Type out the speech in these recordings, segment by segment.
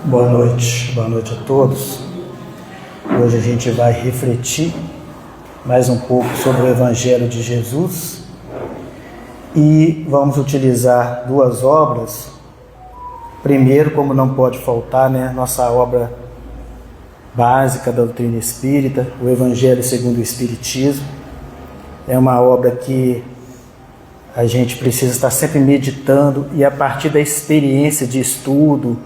Boa noite a todos. Hoje a gente vai refletir mais um pouco sobre o Evangelho de Jesus e vamos utilizar duas obras. Primeiro, como não pode faltar, nossa obra básica da doutrina espírita, o Evangelho segundo o Espiritismo. É uma obra que a gente precisa estar sempre meditando e a partir da experiência de estudo,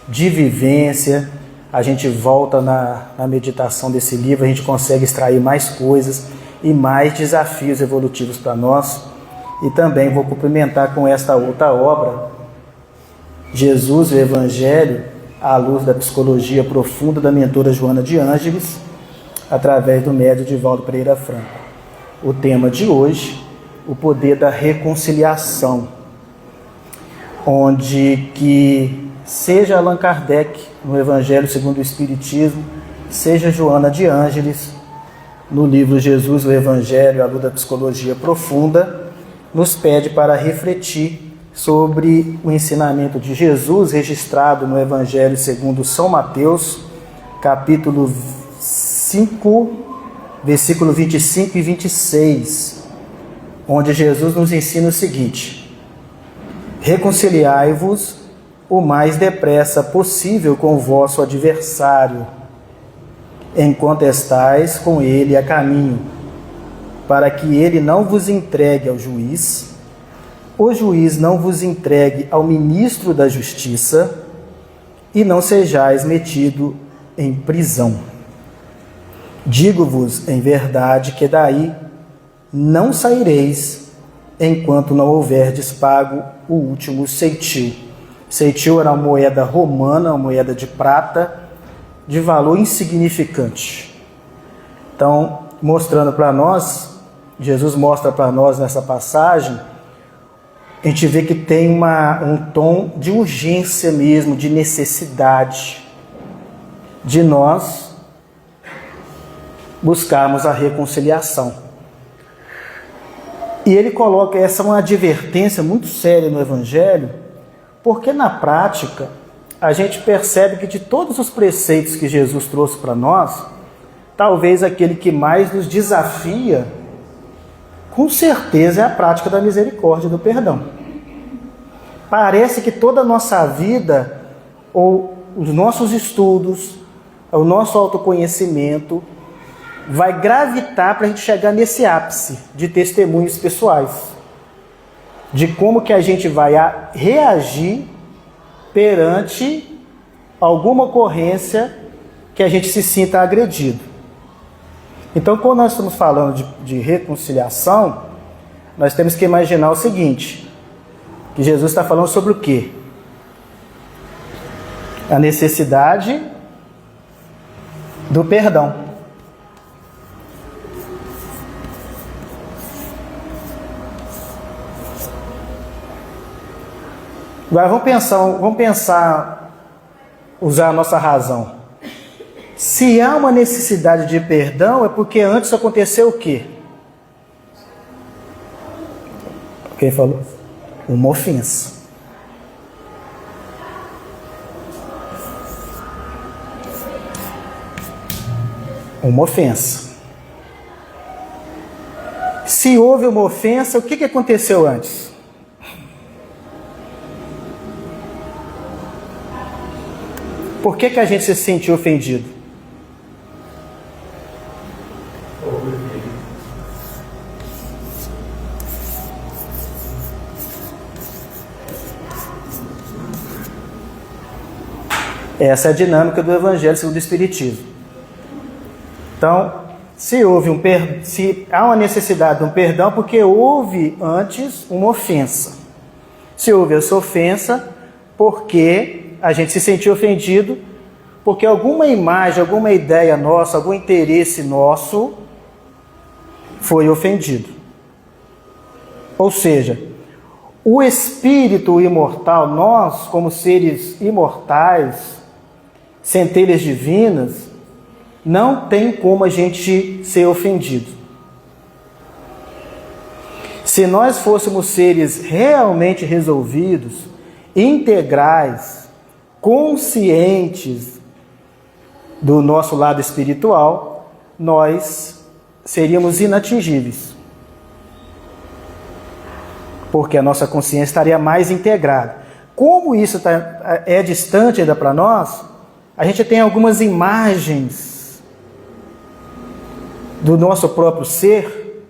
de vivência, a gente volta na meditação desse livro, a gente consegue extrair mais coisas e mais desafios evolutivos para nós. E também vou complementar com esta outra obra, Jesus e o Evangelho, à luz da psicologia profunda da mentora Joana de Ângeles, através do médium Divaldo Pereira Franco. O tema de hoje, o poder da reconciliação, onde que seja Allan Kardec no Evangelho segundo o Espiritismo, seja Joana de Ângeles no livro Jesus, o Evangelho, à luz da psicologia profunda, nos pede para refletir sobre o ensinamento de Jesus registrado no Evangelho segundo São Mateus, capítulo 5, versículo 25 e 26, onde Jesus nos ensina o seguinte: reconciliai-vos o mais depressa possível com o vosso adversário, enquanto estais com ele a caminho, para que ele não vos entregue ao juiz, o juiz não vos entregue ao ministro da justiça, e não sejais metido em prisão. Digo-vos em verdade que daí não saireis, enquanto não houverdes pago o último ceitil. Ceitil era uma moeda romana, uma moeda de prata, de valor insignificante. Então, mostrando para nós, Jesus mostra para nós nessa passagem, a gente vê que tem um tom de urgência mesmo, de necessidade, de nós buscarmos a reconciliação. E ele coloca essa uma advertência muito séria no Evangelho, porque na prática a gente percebe que de todos os preceitos que Jesus trouxe para nós, talvez aquele que mais nos desafia, com certeza, é a prática da misericórdia e do perdão. Parece que toda a nossa vida, ou os nossos estudos, o nosso autoconhecimento, vai gravitar para a gente chegar nesse ápice de testemunhos pessoais, de como que a gente vai reagir perante alguma ocorrência que a gente se sinta agredido. Então, quando nós estamos falando de reconciliação, nós temos que imaginar o seguinte, que Jesus está falando sobre o quê? A necessidade do perdão. Agora vamos pensar, usar a nossa razão. Se há uma necessidade de perdão, é porque antes aconteceu o quê? Quem falou? Uma ofensa. Uma ofensa. Se houve uma ofensa, o que aconteceu antes? Por que a gente se sentiu ofendido? Essa é a dinâmica do Evangelho segundo o Espiritismo. Então, se há uma necessidade de um perdão, porque houve antes uma ofensa. Se houve essa ofensa, porque a gente se sentiu ofendido, porque alguma imagem, alguma ideia nossa, algum interesse nosso foi ofendido. Ou seja, o espírito imortal, nós como seres imortais, centelhas divinas, não tem como a gente ser ofendido. Se nós fôssemos seres realmente resolvidos, integrais, conscientes do nosso lado espiritual, nós seríamos inatingíveis. Porque a nossa consciência estaria mais integrada. Como isso é distante ainda para nós, a gente tem algumas imagens do nosso próprio ser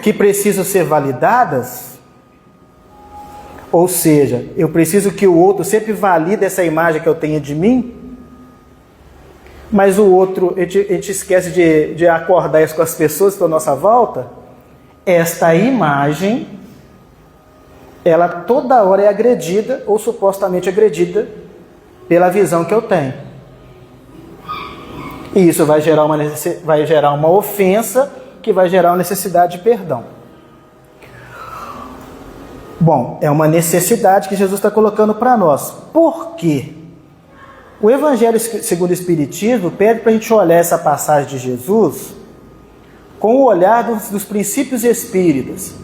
que precisam ser validadas. Ou seja, eu preciso que o outro sempre valide essa imagem que eu tenho de mim, mas o outro, a gente esquece de acordar isso com as pessoas que estão à nossa volta. Esta imagem, ela toda hora é agredida ou supostamente agredida pela visão que eu tenho. E isso vai gerar uma ofensa que vai gerar uma necessidade de perdão. Bom, é uma necessidade que Jesus está colocando para nós. Por quê? O Evangelho segundo o Espiritismo pede para a gente olhar essa passagem de Jesus com o olhar dos princípios espíritas.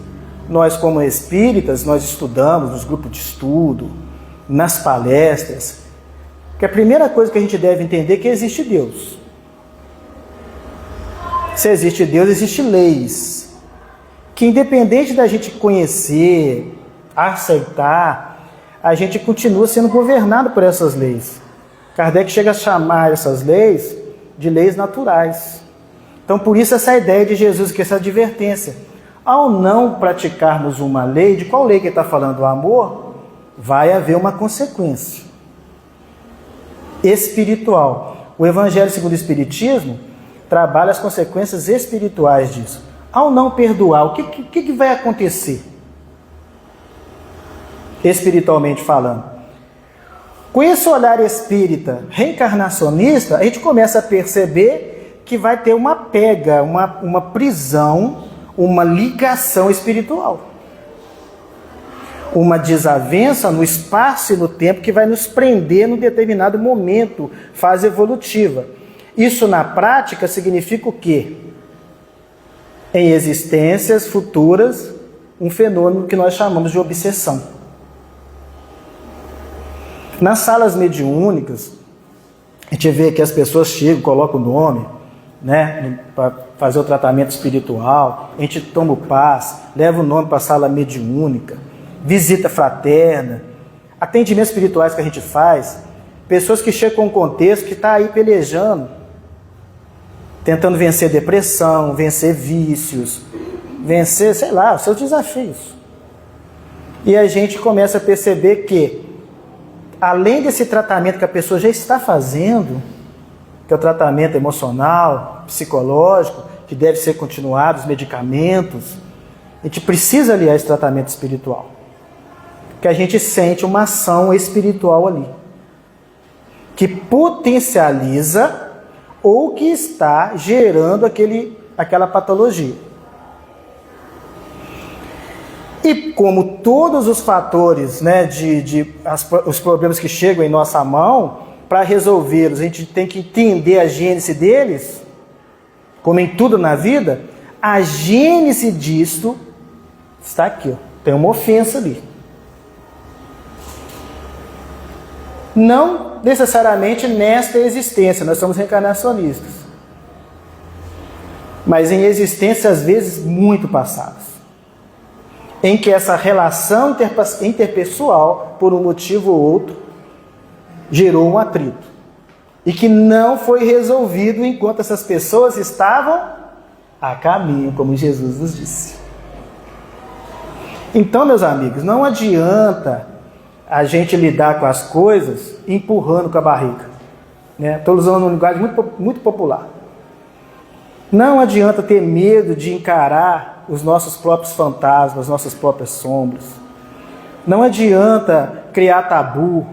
Nós, como espíritas, nós estudamos nos grupos de estudo, nas palestras, que a primeira coisa que a gente deve entender é que existe Deus. Se existe Deus, existem leis, que independente da gente conhecer, aceitar, a gente continua sendo governado por essas leis. Kardec chega a chamar essas leis de leis naturais. Então, por isso essa ideia de Jesus, que essa advertência. Ao não praticarmos uma lei, de qual lei que ele está falando? O amor, vai haver uma consequência espiritual. O Evangelho segundo o Espiritismo trabalha as consequências espirituais disso. Ao não perdoar, o que vai acontecer? Espiritualmente falando. Com esse olhar espírita reencarnacionista, a gente começa a perceber que vai ter uma pega, uma prisão, uma ligação espiritual. Uma desavença no espaço e no tempo que vai nos prender num determinado momento, fase evolutiva. Isso na prática significa o quê? Em existências futuras, um fenômeno que nós chamamos de obsessão. Nas salas mediúnicas, a gente vê que as pessoas chegam, colocam o nome, né, para fazer o tratamento espiritual, a gente toma o passe, leva o nome para a sala mediúnica, visita fraterna, atendimentos espirituais que a gente faz, pessoas que chegam com um contexto que está aí pelejando, tentando vencer depressão, vencer vícios, vencer, sei lá, os seus desafios. E a gente começa a perceber que, além desse tratamento que a pessoa já está fazendo, que é o tratamento emocional, psicológico, que deve ser continuado, os medicamentos, a gente precisa aliar esse tratamento espiritual. Que a gente sente uma ação espiritual ali, que potencializa ou que está gerando aquela patologia. E como todos os fatores, né, os problemas que chegam em nossa mão, para resolvê-los, a gente tem que entender a gênese deles, como em tudo na vida, a gênese disto está aqui, ó. Tem uma ofensa ali. Não necessariamente nesta existência, nós somos reencarnacionistas, mas em existências às vezes muito passadas, em que essa relação interpessoal, por um motivo ou outro, gerou um atrito, e que não foi resolvido enquanto essas pessoas estavam a caminho, como Jesus nos disse. Então, meus amigos, não adianta a gente lidar com as coisas empurrando com a barriga. Estou usando um linguagem muito popular. Não adianta ter medo de encarar os nossos próprios fantasmas, as nossas próprias sombras. Não adianta criar tabu.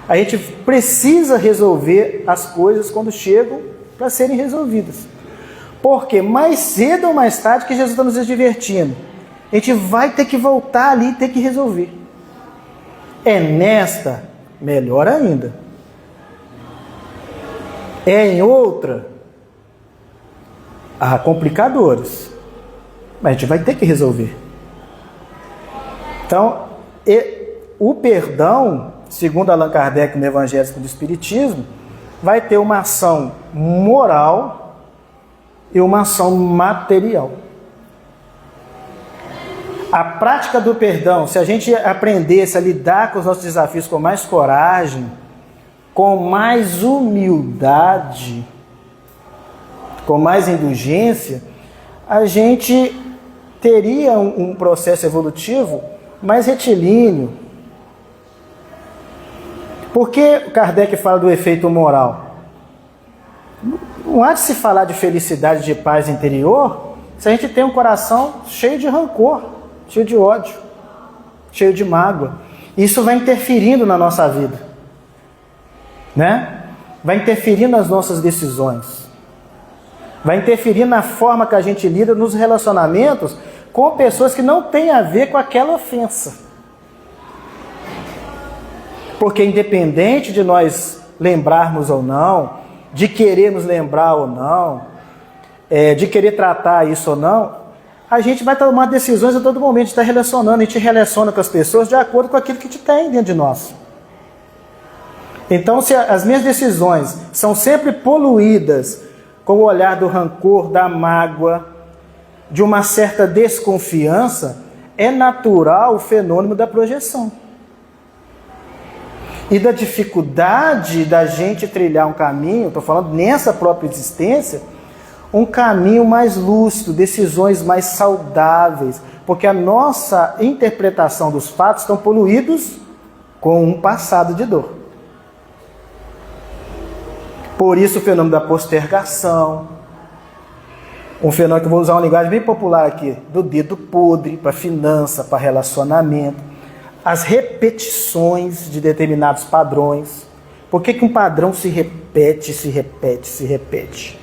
A gente precisa resolver as coisas quando chegam para serem resolvidas. Porque mais cedo ou mais tarde, que Jesus está nos divertindo, a gente vai ter que voltar ali e ter que resolver. É nesta, melhor ainda. É em outra, há complicadores. Mas a gente vai ter que resolver. Então, o perdão segundo Allan Kardec no Evangelho segundo o Espiritismo, vai ter uma ação moral e uma ação material. A prática do perdão, se a gente aprendesse a lidar com os nossos desafios com mais coragem, com mais humildade, com mais indulgência, a gente teria um processo evolutivo mais retilíneo. Por que Kardec fala do efeito moral? Não há de se falar de felicidade, de paz interior, se a gente tem um coração cheio de rancor, cheio de ódio, cheio de mágoa. Isso vai interferindo na nossa vida, né? Vai interferir nas nossas decisões. Vai interferir na forma que a gente lida nos relacionamentos com pessoas que não têm a ver com aquela ofensa. Porque independente de nós lembrarmos ou não, de querermos lembrar ou não, de querer tratar isso ou não, a gente vai tomar decisões a todo momento, está relacionando, a gente relaciona com as pessoas de acordo com aquilo que a gente tem dentro de nós. Então, se as minhas decisões são sempre poluídas com o olhar do rancor, da mágoa, de uma certa desconfiança, é natural o fenômeno da projeção. E da dificuldade da gente trilhar um caminho, estou falando nessa própria existência, um caminho mais lúcido, decisões mais saudáveis, porque a nossa interpretação dos fatos estão poluídos com um passado de dor. Por isso o fenômeno da postergação, um fenômeno que eu vou usar uma linguagem bem popular aqui, do dedo podre para finança, para relacionamento, as repetições de determinados padrões. Por que um padrão se repete, se repete, se repete?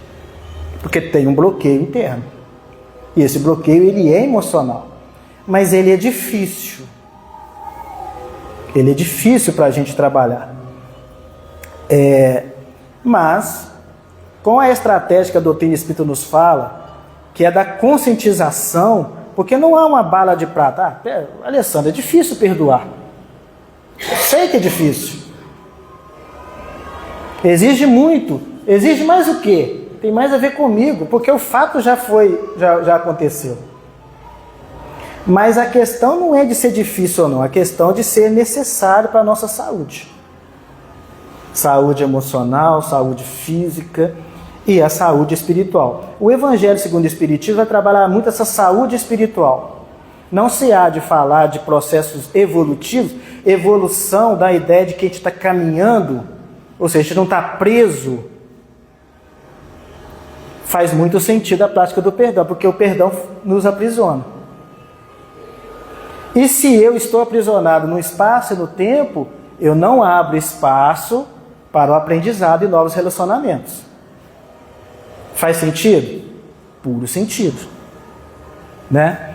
Porque tem um bloqueio interno. E esse bloqueio ele é emocional, mas ele é difícil. Ele é difícil para a gente trabalhar. Mas, com a estratégia que a doutrina espírita nos fala, que é da conscientização, porque não há uma bala de prata. Alessandro, é difícil perdoar. Eu sei que é difícil. Exige muito. Exige mais o quê? Tem mais a ver comigo, porque o fato já aconteceu. Mas a questão não é de ser difícil ou não, a questão é de ser necessário para a nossa saúde. Saúde emocional, saúde física e a saúde espiritual. O Evangelho segundo o Espiritismo vai trabalhar muito essa saúde espiritual. Não se há de falar de processos evolutivos, evolução da ideia de que a gente está caminhando, ou seja, a gente não está preso. Faz muito sentido a prática do perdão, porque o perdão nos aprisiona. E se eu estou aprisionado no espaço e no tempo, eu não abro espaço para o aprendizado e novos relacionamentos. Faz sentido? Puro sentido. Né?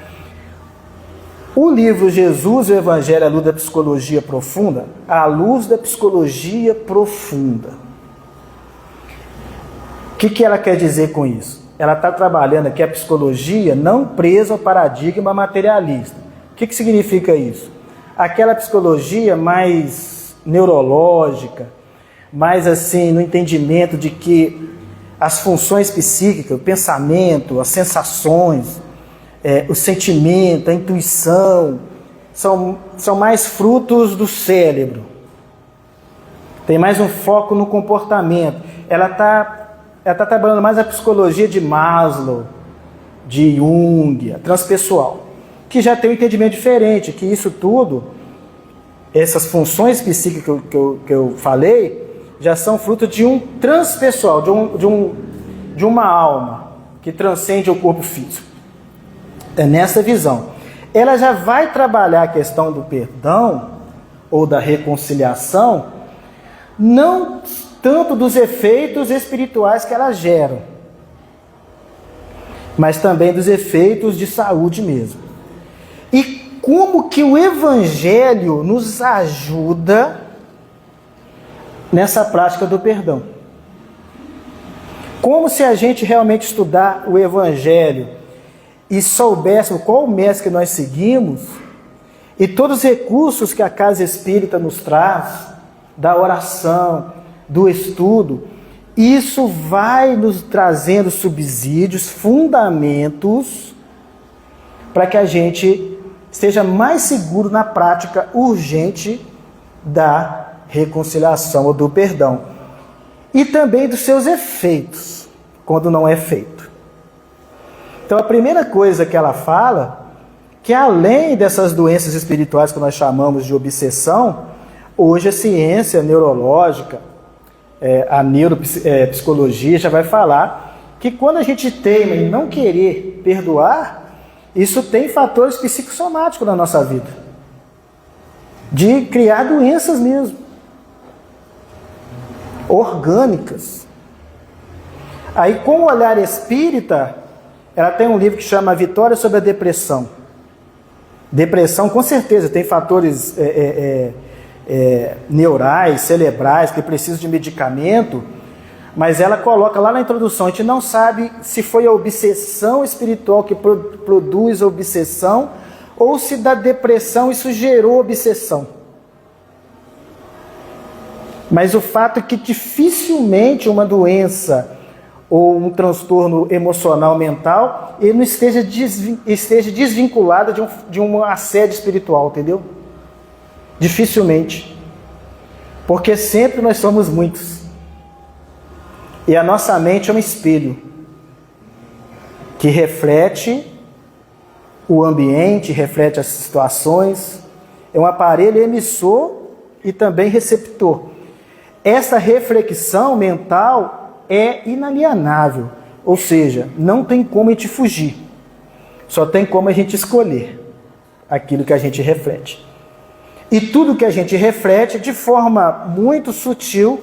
O livro Jesus e o Evangelho à Luz da Psicologia Profunda, à luz da psicologia profunda. O que ela quer dizer com isso? Ela está trabalhando aqui a psicologia não presa ao paradigma materialista. O que significa isso? Aquela psicologia mais neurológica, mais assim, no entendimento de que as funções psíquicas, o pensamento, as sensações, o sentimento, a intuição, são mais frutos do cérebro. Tem mais um foco no comportamento. Ela está trabalhando mais a psicologia de Maslow, de Jung, a transpessoal, que já tem um entendimento diferente, que isso tudo, essas funções psíquicas que eu falei, já são fruto de um transpessoal, de uma alma que transcende o corpo físico. É nessa visão. Ela já vai trabalhar a questão do perdão ou da reconciliação, não tanto dos efeitos espirituais que elas geram, mas também dos efeitos de saúde mesmo. E como que o Evangelho nos ajuda nessa prática do perdão. Como se a gente realmente estudar o Evangelho e soubéssemos qual o mestre que nós seguimos, E todos os recursos que a casa espírita nos traz, da oração, do estudo, isso vai nos trazendo subsídios, fundamentos, para que a gente esteja mais seguro na prática urgente da reconciliação ou do perdão. E também dos seus efeitos, quando não é feito. Então a primeira coisa que ela fala, que além dessas doenças espirituais que nós chamamos de obsessão, hoje a ciência neurológica, a neuropsicologia já vai falar que quando a gente teima em não querer perdoar, isso tem fatores psicossomáticos na nossa vida, de criar doenças mesmo, orgânicas. Aí com o olhar espírita, ela tem um livro que chama Vitória sobre a Depressão. Depressão, com certeza, tem fatores neurais, cerebrais, que precisam de medicamento, mas ela coloca lá na introdução, a gente não sabe se foi a obsessão espiritual que produz a obsessão, ou se da depressão isso gerou obsessão. Mas o fato é que dificilmente uma doença ou um transtorno emocional mental, ele não esteja desvinculado de um assédio espiritual, entendeu? Dificilmente. Porque sempre nós somos muitos. E a nossa mente é um espelho que reflete o ambiente, reflete as situações. É um aparelho emissor e também receptor. Essa reflexão mental é inalienável, ou seja, não tem como a gente fugir, só tem como a gente escolher aquilo que a gente reflete. E tudo que a gente reflete, de forma muito sutil,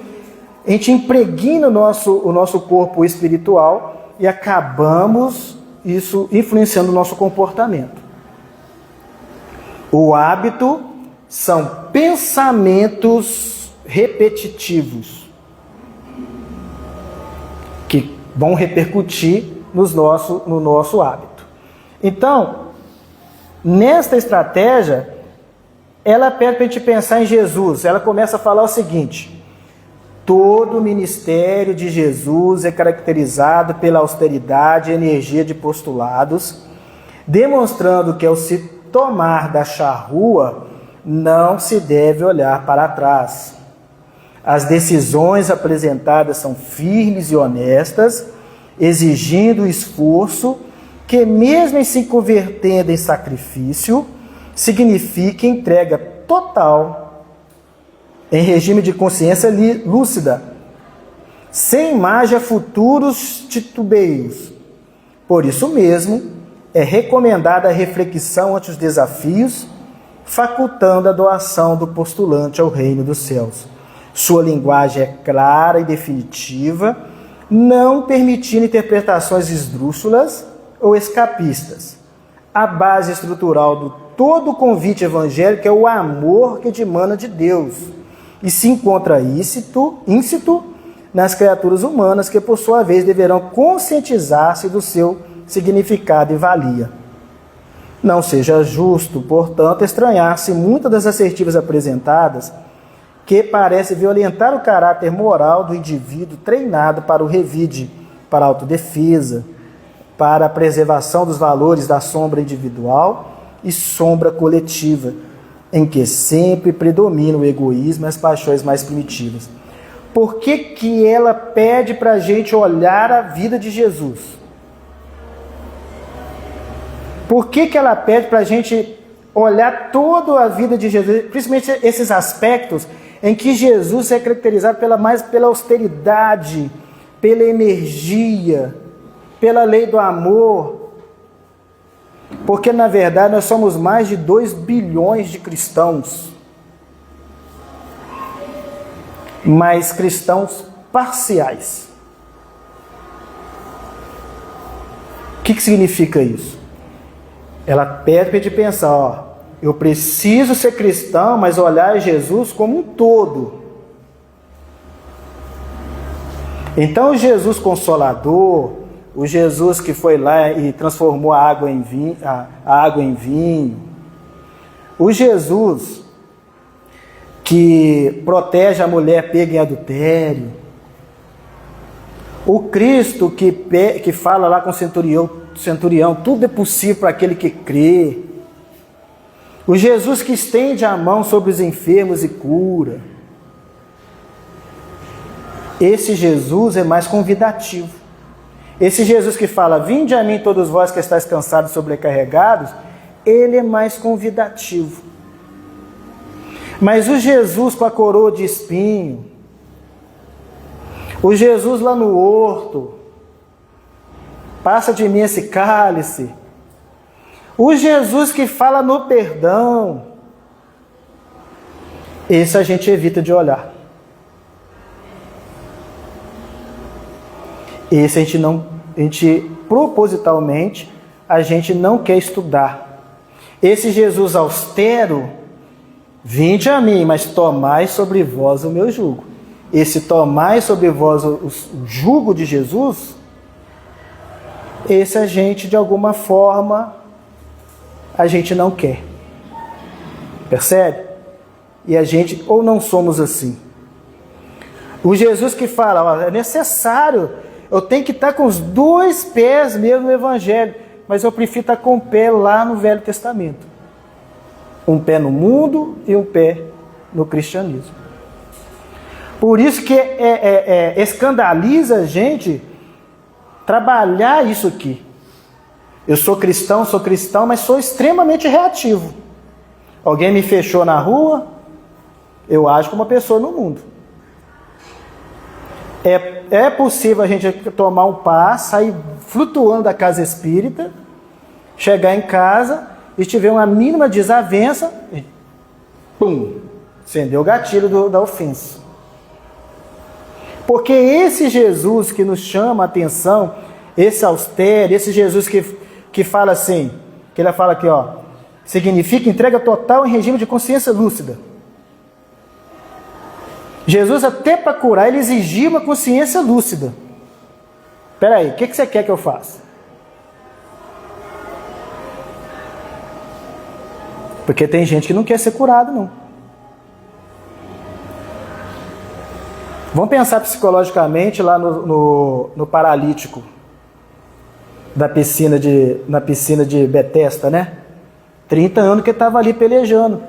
a gente impregna o nosso corpo espiritual e acabamos isso influenciando o nosso comportamento. O hábito são pensamentos repetitivos, que vão repercutir no nosso hábito. Então, nesta estratégia, ela pede para a gente pensar em Jesus. Ela começa a falar o seguinte: todo o ministério de Jesus é caracterizado pela austeridade e energia de postulados, demonstrando que ao se tomar da charrua, não se deve olhar para trás. As decisões apresentadas são firmes e honestas, exigindo esforço que, mesmo em se convertendo em sacrifício, significa entrega total, em regime de consciência lúcida, sem margem a futuros titubeios. Por isso mesmo, é recomendada a reflexão ante os desafios, facultando a doação do postulante ao reino dos céus. Sua linguagem é clara e definitiva, não permitindo interpretações esdrúxulas ou escapistas. A base estrutural do todo o convite evangélico é o amor que dimana de Deus e se encontra íncito nas criaturas humanas, que por sua vez deverão conscientizar-se do seu significado e valia. Não seja justo, portanto, estranhar-se muitas das assertivas apresentadas, que parece violentar o caráter moral do indivíduo treinado para o revide, para a autodefesa, para a preservação dos valores da sombra individual e sombra coletiva, em que sempre predomina o egoísmo e as paixões mais primitivas. Por que ela pede para a gente olhar a vida de Jesus? Por que ela pede para a gente olhar toda a vida de Jesus, principalmente esses aspectos em que Jesus é caracterizado mais pela austeridade, pela energia, pela lei do amor? Porque, na verdade, nós somos mais de 2 bilhões de cristãos, mas cristãos parciais. O que significa isso? Ela pede para a gente pensar, eu preciso ser cristão, mas olhar Jesus como um todo. Então o Jesus Consolador, o Jesus que foi lá e transformou a água em vinho, O Jesus que protege a mulher pega em adultério, o Cristo que fala lá com o centurião, tudo é possível para aquele que crê, o Jesus que estende a mão sobre os enfermos e cura, esse Jesus é mais convidativo. Esse Jesus que fala, vinde a mim todos vós que estáis cansados e sobrecarregados, ele é mais convidativo. Mas o Jesus com a coroa de espinho, o Jesus lá no horto, passa de mim esse cálice, o Jesus que fala no perdão, esse a gente evita de olhar. Esse propositalmente, a gente não quer estudar. Esse Jesus austero, vinde a mim, mas tomai sobre vós o meu jugo. Esse tomai sobre vós o jugo de Jesus, esse a gente, de alguma forma, a gente não quer. Percebe? E a gente, ou não somos assim. O Jesus que fala, ó, é necessário, eu tenho que estar com os 2 pés mesmo no Evangelho, mas eu prefiro estar com o pé lá no Velho Testamento. Um pé no mundo e um pé no cristianismo. Por isso que escandaliza a gente trabalhar isso aqui. Eu sou cristão, mas sou extremamente reativo. Alguém me fechou na rua, eu ajo como uma pessoa no mundo. É possível a gente tomar um passo, sair flutuando da casa espírita, chegar em casa e tiver uma mínima desavença, e pum, acendeu o gatilho da ofensa. Porque esse Jesus que nos chama a atenção, esse austero, esse Jesus que fala assim, que ele fala aqui, ó, significa entrega total em regime de consciência lúcida. Jesus, até para curar, ele exigia uma consciência lúcida. Espera aí, o que você quer que eu faça? Porque tem gente que não quer ser curado, não. Vamos pensar psicologicamente lá no paralítico na piscina de Betesda, né? 30 anos que ele estava ali pelejando.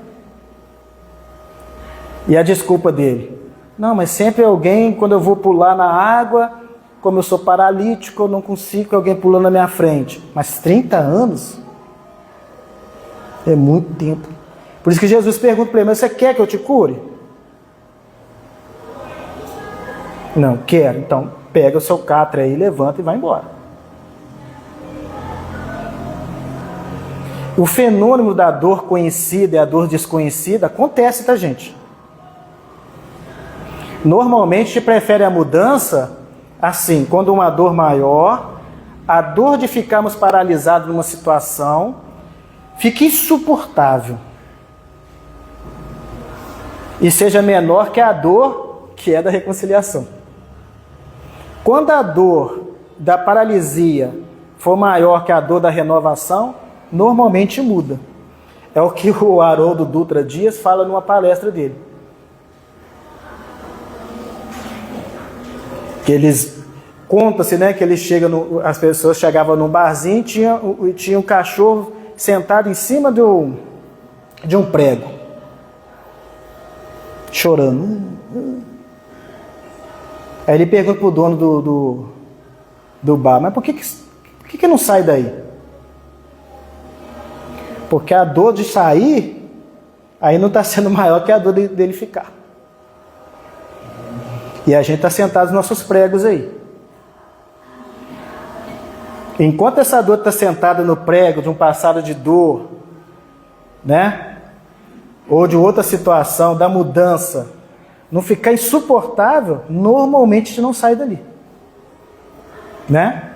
E a desculpa dele? Não, mas sempre alguém, quando eu vou pular na água, como eu sou paralítico, eu não consigo alguém pulando na minha frente. Mas 30 anos? É muito tempo. Por isso que Jesus pergunta para ele, mas você quer que eu te cure? Não, quero. Então, pega o seu catre aí, levanta e vai embora. O fenômeno da dor conhecida e a dor desconhecida acontece, tá, gente? Normalmente, a gente prefere a mudança assim, quando uma dor maior, a dor de ficarmos paralisados numa situação, fica insuportável. E seja menor que a dor que é da reconciliação. Quando a dor da paralisia for maior que a dor da renovação, normalmente muda. É o que o Haroldo Dutra Dias fala numa palestra dele. Que eles conta-se, né, que ele as pessoas chegavam num barzinho e tinha um cachorro sentado em cima de um prego, chorando. Aí ele pergunta pro dono do bar, mas por que não sai daí? Porque a dor de sair aí não está sendo maior que a dor dele ficar. E a gente está sentado nos nossos pregos aí. Enquanto essa dor está sentada no prego de um passado de dor, né? Ou de outra situação, da mudança, não ficar insuportável, normalmente a gente não sai dali. Né?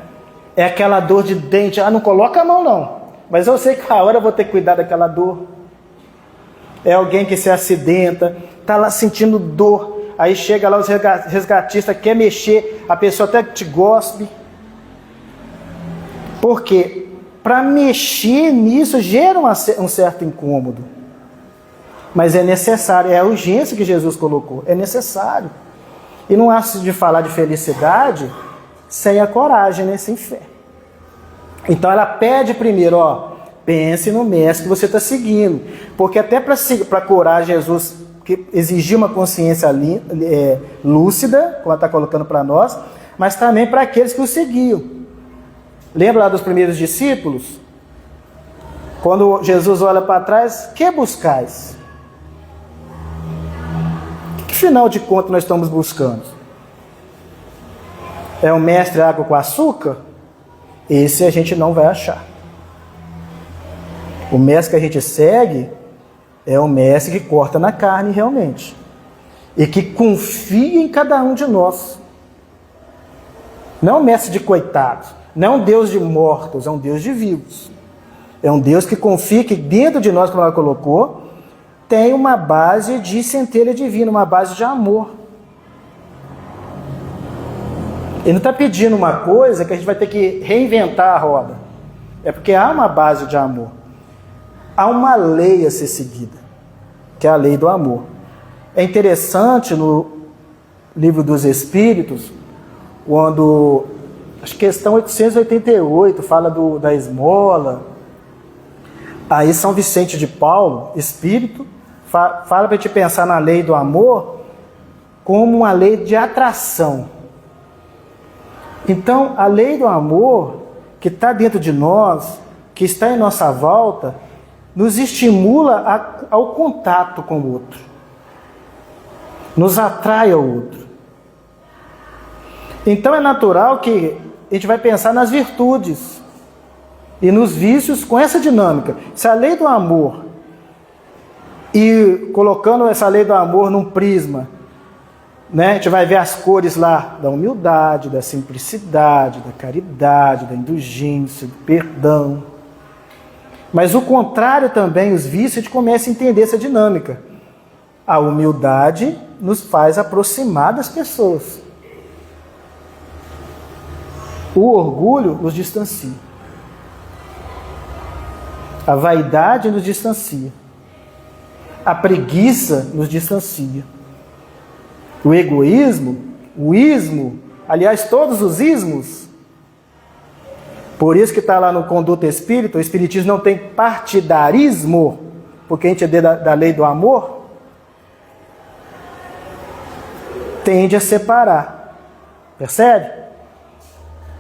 É aquela dor de dente, não coloca a mão não. Mas eu sei que a hora eu vou ter que cuidar daquela dor. É alguém que se acidenta, está lá sentindo dor. Aí chega lá os resgatistas, quer mexer, a pessoa até te gospe. Porque para mexer nisso gera um certo incômodo. Mas é necessário, é a urgência que Jesus colocou, é necessário. E não há de falar de felicidade sem a coragem, né? Sem fé. Então ela pede primeiro, pense no mestre que você está seguindo. Porque até para curar Jesus, que exigia uma consciência lúcida, como ela está colocando para nós, mas também para aqueles que o seguiam. Lembra lá dos primeiros discípulos? Quando Jesus olha para trás, que buscais? Que final de contas nós estamos buscando? É o mestre água com açúcar? Esse a gente não vai achar. O mestre que a gente segue é o mestre que corta na carne realmente. E que confia em cada um de nós. Não é um mestre de coitados. Não é um Deus de mortos, é um Deus de vivos. É um Deus que confia que dentro de nós, como ela colocou, tem uma base de centelha divina, uma base de amor. Ele não está pedindo uma coisa que a gente vai ter que reinventar a roda. É porque há uma base de amor. Há uma lei a ser seguida, que é a lei do amor. É interessante no Livro dos Espíritos, quando, acho que questão 888, fala da esmola. Aí São Vicente de Paulo, espírito, fala para a gente pensar na lei do amor como uma lei de atração. Então, a lei do amor, que está dentro de nós, que está em nossa volta, nos estimula ao contato com o outro. Nos atrai ao outro. Então, é natural que a gente vai pensar nas virtudes e nos vícios com essa dinâmica. Se a lei do amor, e colocando essa lei do amor num prisma, né? A gente vai ver as cores lá da humildade, da simplicidade, da caridade, da indulgência, do perdão. Mas o contrário também, os vícios, a gente começa a entender essa dinâmica. A humildade nos faz aproximar das pessoas. O orgulho nos distancia. A vaidade nos distancia. A preguiça nos distancia. O egoísmo, o ismo, aliás, todos os ismos. Por isso que está lá no Conduta Espírita, o Espiritismo não tem partidarismo, porque a gente é da lei do amor, tende a separar. Percebe?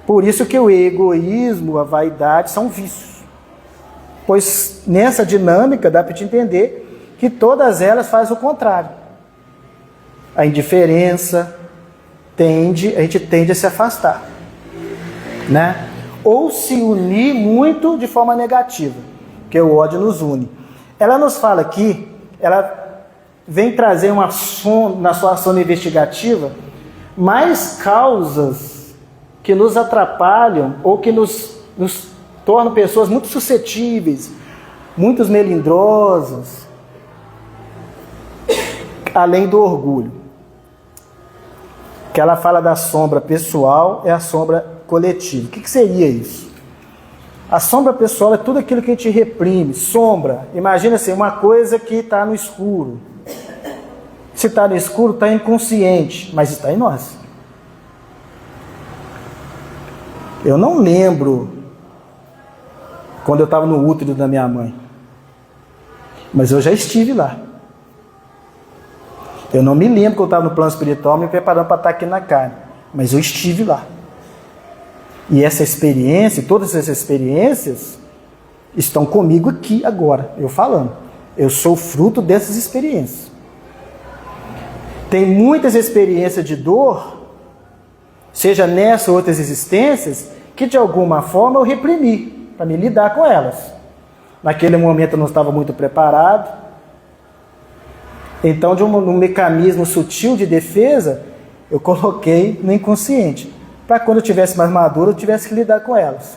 Por isso que o egoísmo, a vaidade são vícios. Pois nessa dinâmica dá para te entender que todas elas fazem o contrário. A indiferença a gente tende a se afastar, né? Ou se unir muito de forma negativa, porque o ódio nos une. Ela nos fala aqui, ela vem trazer na sua ação investigativa mais causas que nos atrapalham ou que nos tornam pessoas muito suscetíveis, muito melindrosas, além do orgulho. Que ela fala da sombra pessoal e a sombra coletiva. O que seria isso? A sombra pessoal é tudo aquilo que a gente reprime. Sombra, imagina assim, uma coisa que está no escuro. Se está no escuro, está inconsciente, mas está em nós. Eu não lembro quando eu estava no útero da minha mãe, mas eu já estive lá. Eu não me lembro que eu estava no plano espiritual me preparando para estar aqui na carne, mas eu estive lá. E essa experiência, todas essas experiências, estão comigo aqui agora, eu falando. Eu sou fruto dessas experiências. Tem muitas experiências de dor, seja nessa ou outras existências, que de alguma forma eu reprimi, para me lidar com elas. Naquele momento eu não estava muito preparado. Então, de um mecanismo sutil de defesa, eu coloquei no inconsciente, para quando eu tivesse mais maduro, eu tivesse que lidar com elas.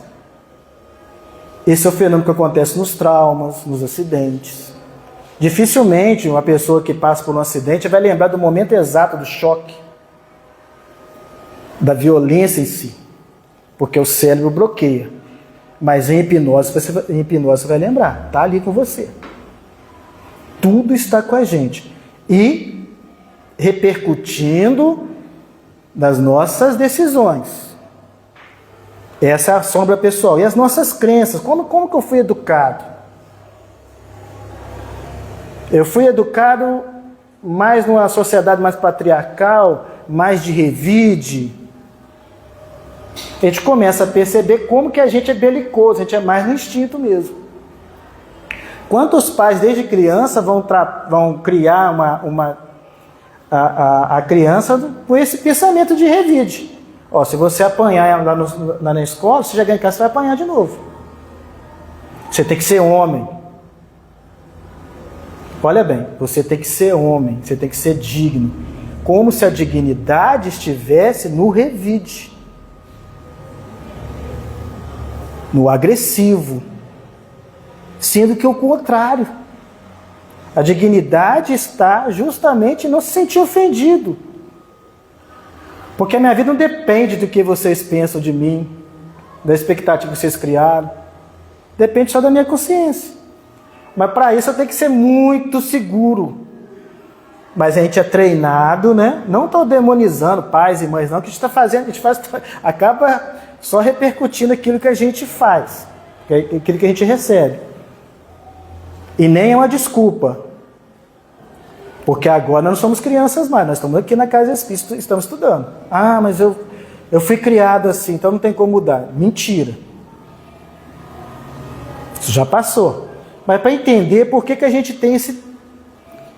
Esse é o fenômeno que acontece nos traumas, nos acidentes. Dificilmente uma pessoa que passa por um acidente vai lembrar do momento exato do choque, da violência em si, porque o cérebro bloqueia. Mas em hipnose você vai lembrar, está ali com você. tudo está com a gente e repercutindo nas nossas decisões. Essa é a sombra pessoal. E as nossas crenças, como que eu fui educado? Eu fui educado mais numa sociedade mais patriarcal, mais de revide. A gente começa a perceber como que a gente é belicoso, a gente é mais no instinto mesmo. Quantos pais desde criança vão criar a criança com esse pensamento de revide? Ó, se você apanhar lá na escola, você chegar em casa, você vai apanhar de novo. Você tem que ser homem. Olha bem, você tem que ser homem, você tem que ser digno. Como se a dignidade estivesse no revide, no agressivo. Sendo que o contrário. A dignidade está justamente em não se sentir ofendido. Porque a minha vida não depende do que vocês pensam de mim, da expectativa que vocês criaram. Depende só da minha consciência. Mas para isso eu tenho que ser muito seguro. Mas a gente é treinado, né? Não estou demonizando pais e mães, não. O que a gente está fazendo, acaba só repercutindo aquilo que a gente faz, aquilo que a gente recebe. E nem é uma desculpa. Porque agora nós não somos crianças mais, nós estamos aqui na Casa Espírita, estamos estudando. Ah, mas eu fui criado assim, então não tem como mudar. Mentira. Isso já passou. Mas para entender por que a gente tem esse...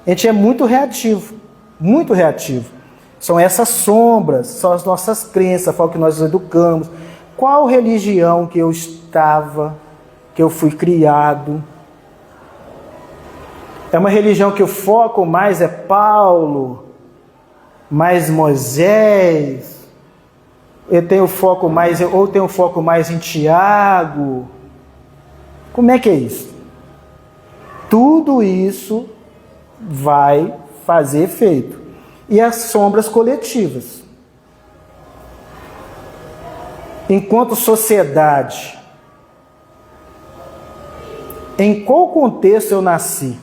A gente é muito reativo. Muito reativo. São essas sombras, são as nossas crenças, foi o que nós educamos. Qual religião que eu estava, que eu fui criado? É uma religião que o foco mais é Paulo, mais Moisés, eu tenho foco mais, ou tenho foco mais em Tiago. Como é que é isso? Tudo isso vai fazer efeito. E as sombras coletivas. Enquanto sociedade, em qual contexto eu nasci?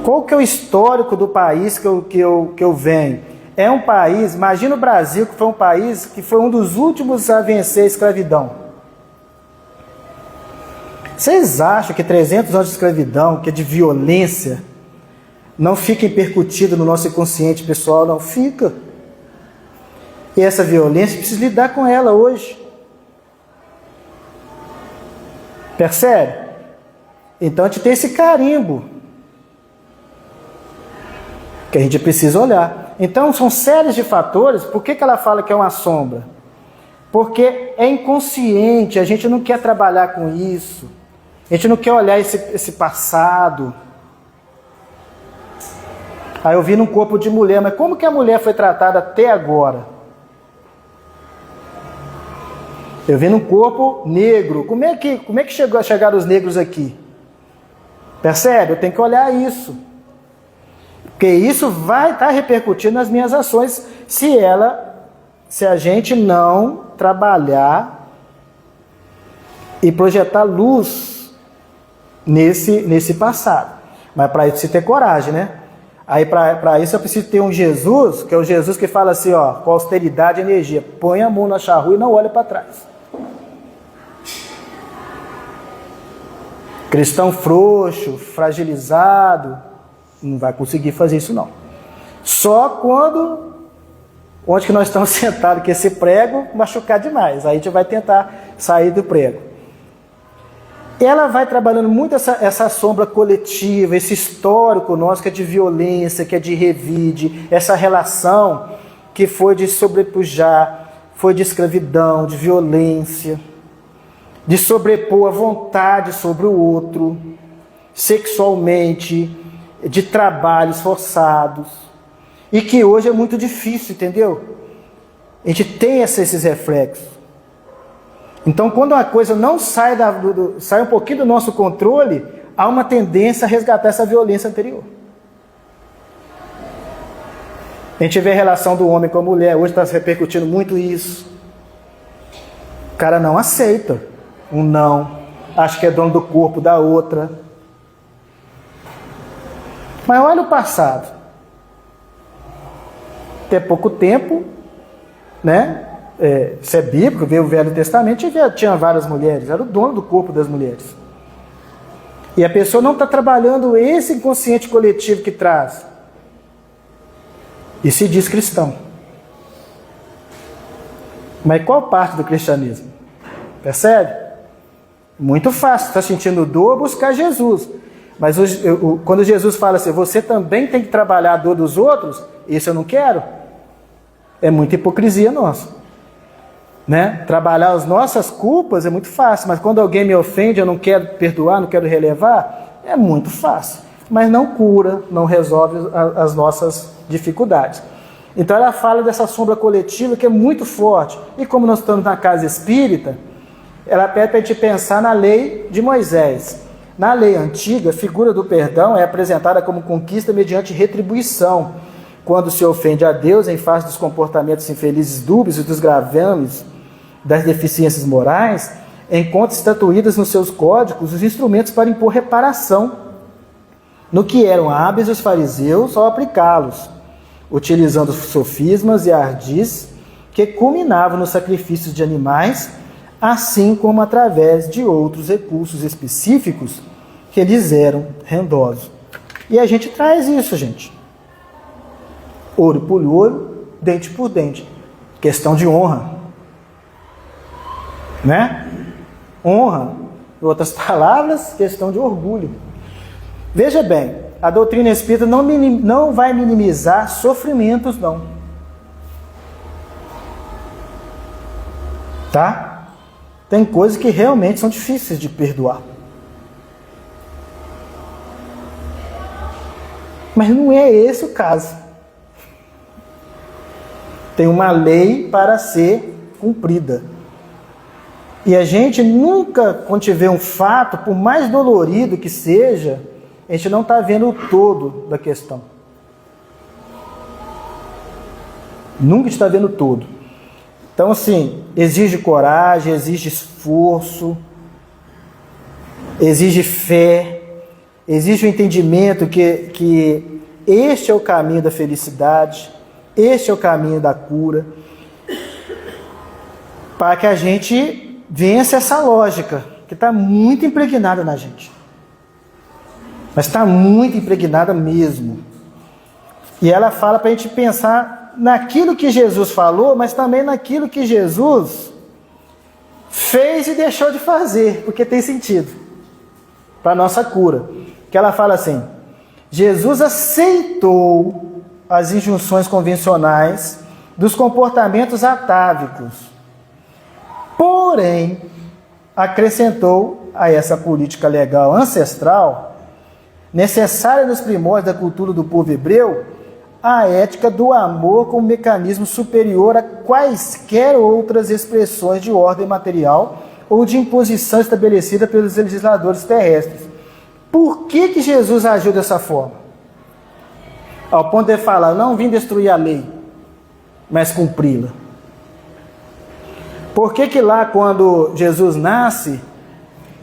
Qual que é o histórico do país que eu venho? É um país, imagina o Brasil, que foi um país que foi um dos últimos a vencer a escravidão. Vocês acham que 300 anos de escravidão, que é de violência, não fica percutido no nosso inconsciente pessoal? Não fica. E essa violência, precisa lidar com ela hoje. Percebe? Então a gente tem esse carimbo que a gente precisa olhar. Então são séries de fatores. Por que ela fala que é uma sombra? Porque é inconsciente, a gente não quer trabalhar com isso, a gente não quer olhar esse passado. Aí eu vi num corpo de mulher, mas como que a mulher foi tratada até agora? Eu vi num corpo negro, como é que chegaram os negros aqui? Percebe? Eu tenho que olhar isso. Porque isso vai estar repercutindo nas minhas ações se a gente não trabalhar e projetar luz nesse passado. Mas para isso precisa ter coragem, né? Aí para isso eu preciso ter um Jesus, que é o Jesus que fala assim, ó, com austeridade e energia, põe a mão na charrua e não olha para trás. Cristão frouxo, fragilizado, não vai conseguir fazer isso não. Só onde que nós estamos sentados, que esse prego machucar demais, aí a gente vai tentar sair do prego. Ela vai trabalhando muito essa sombra coletiva, esse histórico nosso que é de violência, que é de revide, essa relação que foi de sobrepujar, foi de escravidão, de violência, de sobrepor a vontade sobre o outro, sexualmente, de trabalhos forçados, e que hoje é muito difícil, entendeu? A gente tem esses reflexos. Então, quando uma coisa não sai um pouquinho do nosso controle, há uma tendência a resgatar essa violência anterior. A gente vê a relação do homem com a mulher, hoje está se repercutindo muito isso. O cara não aceita um não. acha que é dono do corpo da outra. Mas olha o passado. Até pouco tempo, né? Isso é bíblico, veio o Velho Testamento e tinha várias mulheres, era o dono do corpo das mulheres. E a pessoa não está trabalhando esse inconsciente coletivo que traz. E se diz cristão. Mas qual parte do cristianismo? Percebe? Muito fácil, está sentindo dor, buscar Jesus. Mas quando Jesus fala assim, você também tem que trabalhar a dor dos outros, isso eu não quero. É muita hipocrisia nossa. Né? Trabalhar as nossas culpas é muito fácil, mas quando alguém me ofende, eu não quero perdoar, não quero relevar, é muito fácil. Mas não cura, não resolve as nossas dificuldades. Então ela fala dessa sombra coletiva que é muito forte. E como nós estamos na casa espírita, ela pede para a gente pensar na lei de Moisés. Na lei antiga, a figura do perdão é apresentada como conquista mediante retribuição, quando se ofende a Deus em face dos comportamentos infelizes, dúbios e dos gravames das deficiências morais, encontra estatuídas nos seus códigos os instrumentos para impor reparação, no que eram hábeis os fariseus ao aplicá-los, utilizando sofismas e ardis que culminavam nos sacrifícios de animais, assim como através de outros recursos específicos que lhes eram rendosos. E a gente traz isso, gente. Olho por olho, dente por dente. Questão de honra. Né? Honra, em outras palavras, questão de orgulho. Veja bem, a doutrina espírita não vai minimizar sofrimentos, não. Tá? Tem coisas que realmente são difíceis de perdoar. Mas não é esse o caso. Tem uma lei para ser cumprida. E a gente nunca, quando tiver um fato, por mais dolorido que seja, a gente não está vendo o todo da questão. Nunca está vendo o todo. Então, assim, exige coragem, exige esforço, exige fé, exige o entendimento que este é o caminho da felicidade, este é o caminho da cura, para que a gente vença essa lógica, que está muito impregnada na gente. Mas está muito impregnada mesmo. E ela fala para a gente pensar naquilo que Jesus falou, mas também naquilo que Jesus fez e deixou de fazer, porque tem sentido para a nossa cura. Que ela fala assim, Jesus aceitou as injunções convencionais dos comportamentos atávicos, porém acrescentou a essa política legal ancestral, necessária nos primórdios da cultura do povo hebreu, a ética do amor como mecanismo superior a quaisquer outras expressões de ordem material ou de imposição estabelecida pelos legisladores terrestres. Por que Jesus agiu dessa forma? Ao ponto de falar, não vim destruir a lei, mas cumpri-la. Por que lá quando Jesus nasce,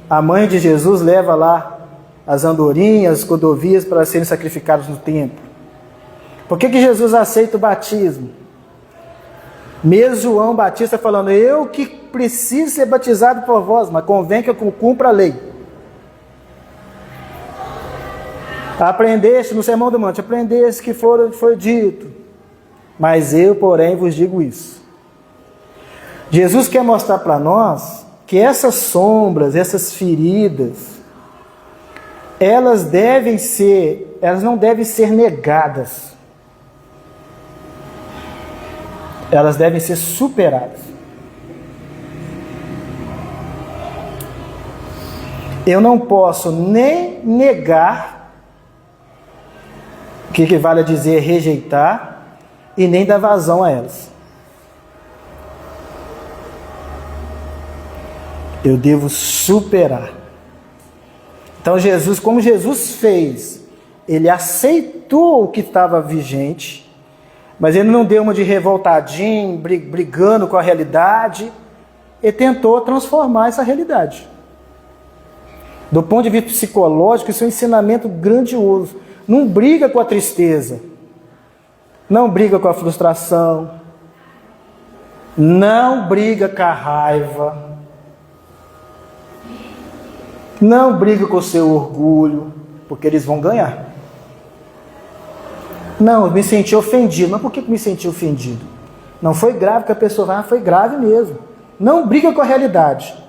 a mãe de Jesus leva lá as andorinhas, as cordovias para serem sacrificadas no templo? Por que Jesus aceita o batismo? Mesmo João Batista falando, eu que preciso ser batizado por vós, mas convém que eu cumpra a lei. Aprendeste no Sermão do Monte, aprendeste que foi dito, mas eu, porém, vos digo isso. Jesus quer mostrar para nós que essas sombras, essas feridas, elas não devem ser negadas. Elas devem ser superadas. Eu não posso nem negar, o que equivale a dizer rejeitar, e nem dar vazão a elas. Eu devo superar. Então Jesus, como Jesus fez, ele aceitou o que estava vigente, mas ele não deu uma de revoltadinho, brigando com a realidade, ele tentou transformar essa realidade. Do ponto de vista psicológico, isso é um ensinamento grandioso. Não briga com a tristeza. Não briga com a frustração. Não briga com a raiva. Não briga com o seu orgulho, porque eles vão ganhar. Não, eu me senti ofendido. Mas por que me senti ofendido? Não foi grave que a pessoa vai, foi grave mesmo. Não briga com a realidade.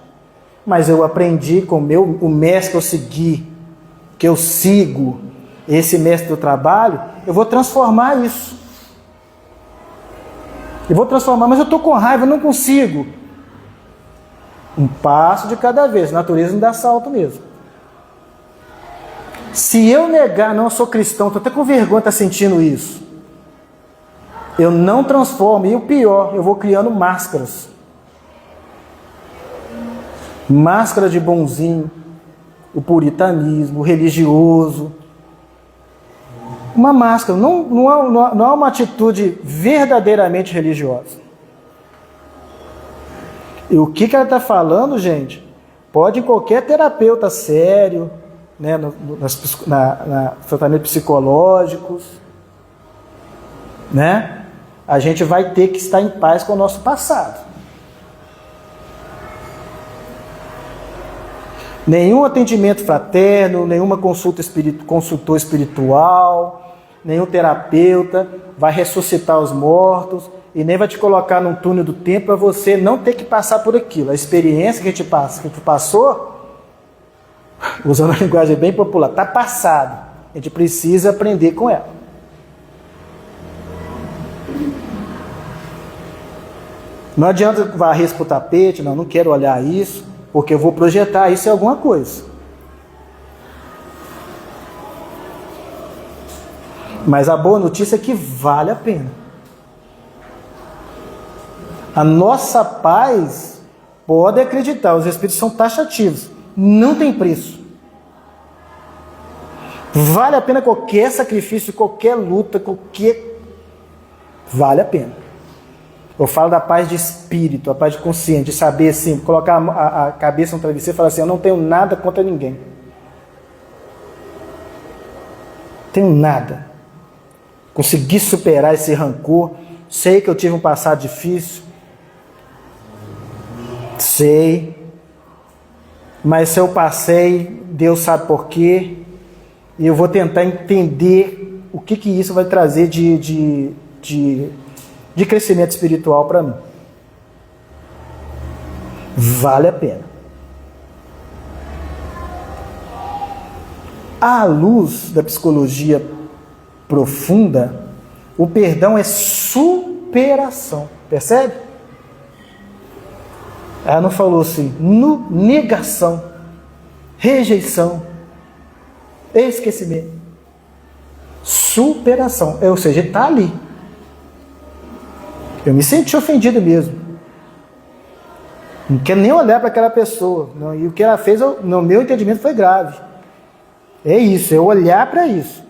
Mas eu aprendi com o mestre que eu segui, que eu sigo, esse mestre do trabalho, eu vou transformar isso. Eu vou transformar, mas eu estou com raiva, eu não consigo. Um passo de cada vez, a natureza não dá salto mesmo. Se eu negar, não, eu sou cristão, estou até com vergonha de estar sentindo isso. Eu não transformo, e o pior, eu vou criando máscaras. Máscara de bonzinho, o puritanismo, o religioso. Uma máscara, não há uma atitude verdadeiramente religiosa. E o que ela está falando, gente? Pode qualquer terapeuta sério, né, nos tratamentos psicológicos, né? A gente vai ter que estar em paz com o nosso passado. Nenhum atendimento fraterno, nenhuma consultor espiritual, nenhum terapeuta vai ressuscitar os mortos e nem vai te colocar num túnel do tempo para você não ter que passar por aquilo. A experiência que a gente passou, usando uma linguagem bem popular, está passado. A gente precisa aprender com ela. Não adianta varrer isso para o tapete, não quero olhar isso, porque eu vou projetar isso em alguma coisa. Mas a boa notícia é que vale a pena. A nossa paz, pode acreditar, os espíritos são taxativos, não tem preço. Vale a pena qualquer sacrifício, qualquer luta, vale a pena. Eu falo da paz de espírito, a paz de consciência, de saber assim, colocar a cabeça no travesseiro e falar assim, eu não tenho nada contra ninguém. Tenho nada. Consegui superar esse rancor, sei que eu tive um passado difícil, sei, mas se eu passei, Deus sabe por quê, e eu vou tentar entender o que isso vai trazer de crescimento espiritual para mim. Vale a pena. À luz da psicologia profunda, o perdão é superação. Percebe? Ela não falou assim, negação, rejeição, esquecimento. Superação. Ou seja, está ali. Eu me senti ofendido mesmo. Não quero nem olhar para aquela pessoa. Não, e o que ela fez, no meu entendimento, foi grave. É isso, é olhar para isso.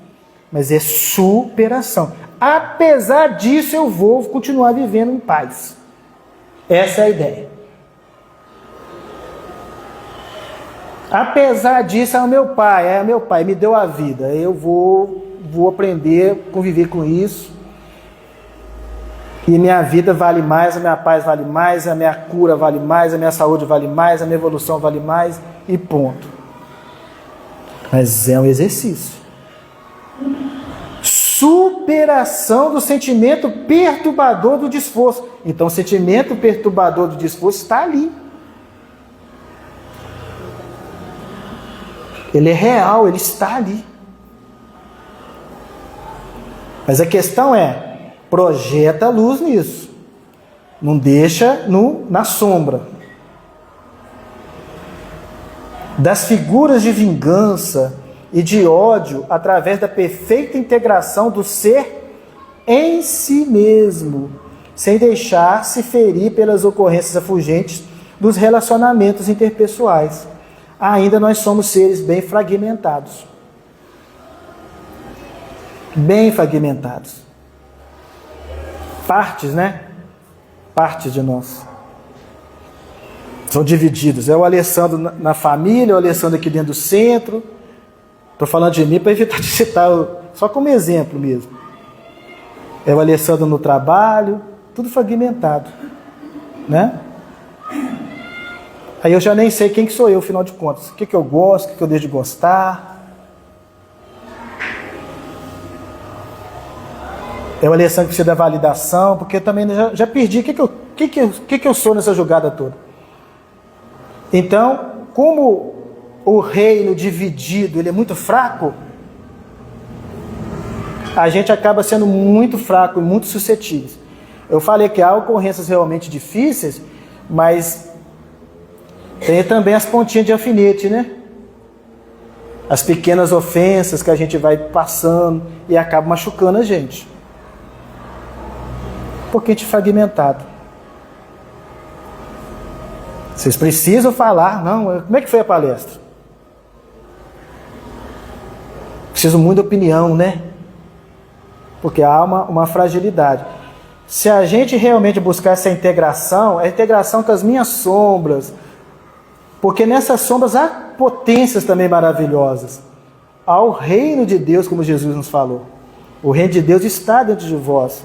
Mas é superação. Apesar disso, eu vou continuar vivendo em paz. Essa é a ideia. Apesar disso, é o meu pai me deu a vida. Eu vou aprender a conviver com isso. E minha vida vale mais, a minha paz vale mais, a minha cura vale mais, a minha saúde vale mais, a minha evolução vale mais, e ponto. Mas é um exercício. Superação do sentimento perturbador do desforço. Então o sentimento perturbador do desforço está ali. Ele é real, ele está ali. Mas a questão é, projeta a luz nisso. Não deixa na sombra. Das figuras de vingança e de ódio através da perfeita integração do ser em si mesmo, sem deixar se ferir pelas ocorrências afugentes dos relacionamentos interpessoais. Ainda nós somos seres bem fragmentados. Bem fragmentados. Partes, né? Partes de nós. São divididos. É o Alessandro na família, o Alessandro aqui dentro do centro. Estou falando de mim para evitar de citar, só como exemplo mesmo. É o Alessandro no trabalho, tudo fragmentado, né? Aí eu já nem sei quem que sou eu, afinal de contas. O que que eu gosto, o que que eu deixo de gostar. É o Alessandro que precisa da validação, porque eu também já perdi o que eu sou nessa jogada toda. Então, como o reino dividido ele é muito fraco, a gente acaba sendo muito fraco e muito suscetível. Eu falei que há ocorrências realmente difíceis, mas tem também as pontinhas de alfinete, né? As pequenas ofensas que a gente vai passando e acaba machucando a gente. Porque a gente é fragmentado. Vocês precisam falar, não, como é que foi a palestra? Preciso muito de opinião, né? Porque há uma fragilidade. Se a gente realmente buscar essa integração, a integração com as minhas sombras, porque nessas sombras há potências também maravilhosas. Há o reino de Deus, como Jesus nos falou. O reino de Deus está dentro de vós.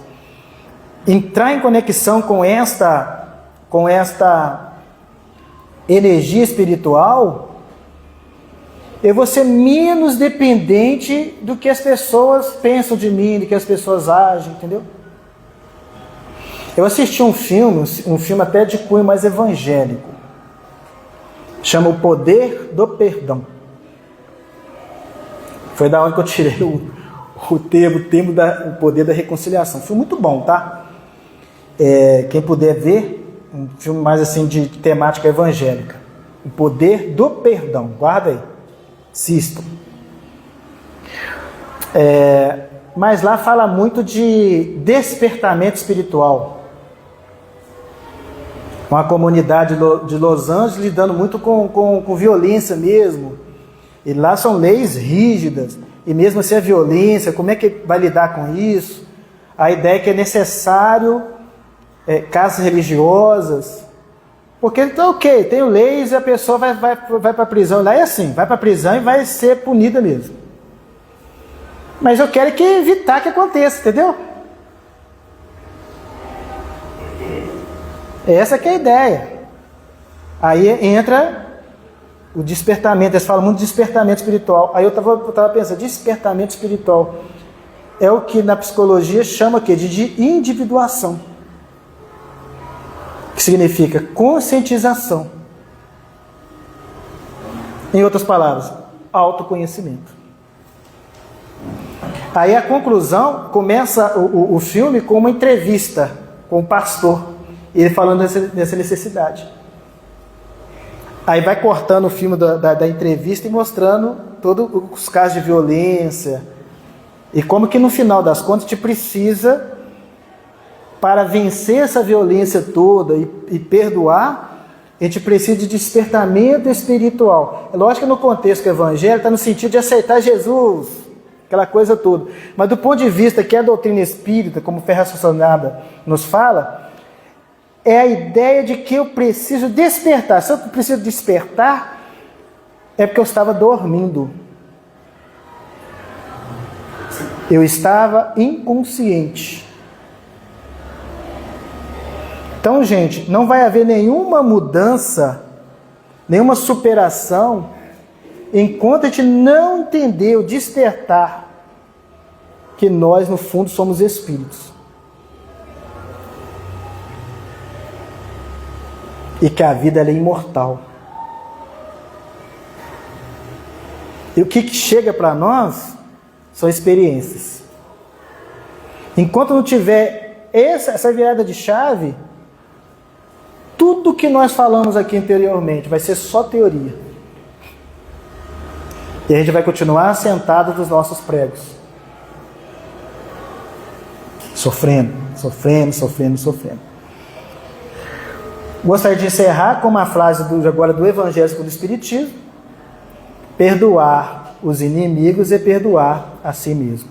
Entrar em conexão com esta energia espiritual, eu vou ser menos dependente do que as pessoas pensam de mim, do que as pessoas agem, entendeu? Eu assisti um filme até de cunho mais evangélico, chama O Poder do Perdão. Foi da onde que eu tirei o termo o poder da reconciliação. Foi muito bom, tá? Quem puder ver, um filme mais assim de temática evangélica. O Poder do Perdão. Guarda aí. Assistam. Mas lá fala muito de despertamento espiritual. Uma comunidade de Los Angeles lidando muito com violência mesmo. E lá são leis rígidas. E mesmo assim a violência, como é que vai lidar com isso? A ideia é que é necessário casas religiosas. Porque então, ok, tem leis e a pessoa vai para a prisão. Lá é assim, vai para a prisão e vai ser punida mesmo. Mas eu quero evitar que aconteça, entendeu? Essa que é a ideia. Aí entra o despertamento. Eles falam muito de despertamento espiritual. Aí eu estava pensando, despertamento espiritual é o que na psicologia chama de individuação. Que significa conscientização. Em outras palavras, autoconhecimento. Aí a conclusão, começa o filme com uma entrevista com o pastor. Ele falando dessa necessidade. Aí vai cortando o filme da entrevista e mostrando todos os casos de violência. E como que no final das contas a gente precisa, para vencer essa violência toda e perdoar, a gente precisa de despertamento espiritual. É lógico que no contexto do evangelho está no sentido de aceitar Jesus, aquela coisa toda. Mas do ponto de vista que a doutrina espírita, como Fé Raciocinada nos fala, é a ideia de que eu preciso despertar. Se eu preciso despertar, é porque eu estava dormindo. Eu estava inconsciente. Então, gente, não vai haver nenhuma mudança, nenhuma superação, enquanto a gente não entender o despertar que nós, no fundo, somos espíritos. E que a vida ela é imortal. E o que chega para nós são experiências. Enquanto não tiver essa virada de chave, tudo que nós falamos aqui anteriormente vai ser só teoria. E a gente vai continuar sentado nos nossos pregos. Sofrendo. Gostaria de encerrar com uma frase agora do Evangelho segundo o Espiritismo: perdoar os inimigos é perdoar a si mesmo.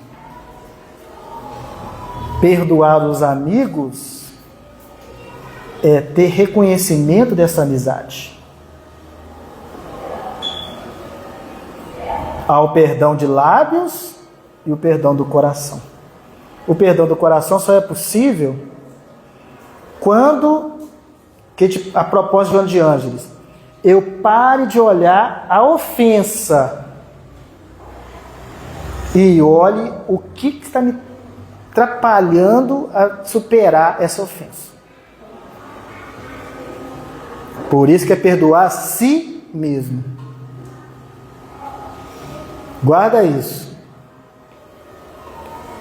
Perdoar os amigos é ter reconhecimento dessa amizade. Há o perdão de lábios e o perdão do coração. O perdão do coração só é possível quando, a propósito de Joana de Ângeles, eu pare de olhar a ofensa e olhe o que está me atrapalhando a superar essa ofensa. Por isso que é perdoar a si mesmo. Guarda isso.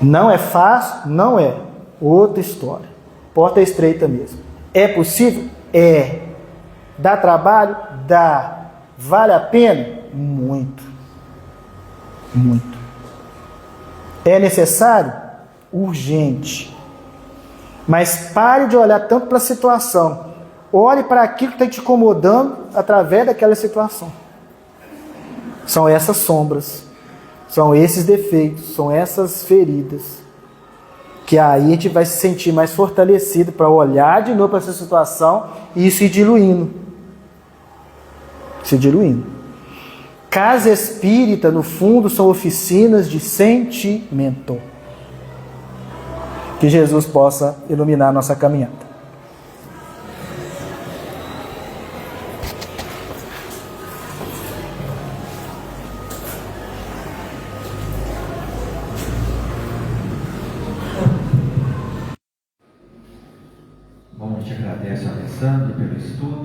Não é fácil? Não é. Outra história. Porta estreita mesmo. É possível? É. Dá trabalho? Dá. Vale a pena? Muito. Muito. É necessário? Urgente. Mas pare de olhar tanto para a situação. Olhe para aquilo que está te incomodando através daquela situação. São essas sombras. São esses defeitos. São essas feridas. Que aí a gente vai se sentir mais fortalecido para olhar de novo para essa situação e ir se diluindo. Se diluindo. Casa espírita, no fundo, são oficinas de sentimento. Que Jesus possa iluminar a nossa caminhada. Bom, a gente agradece ao Alessandro pelo estudo.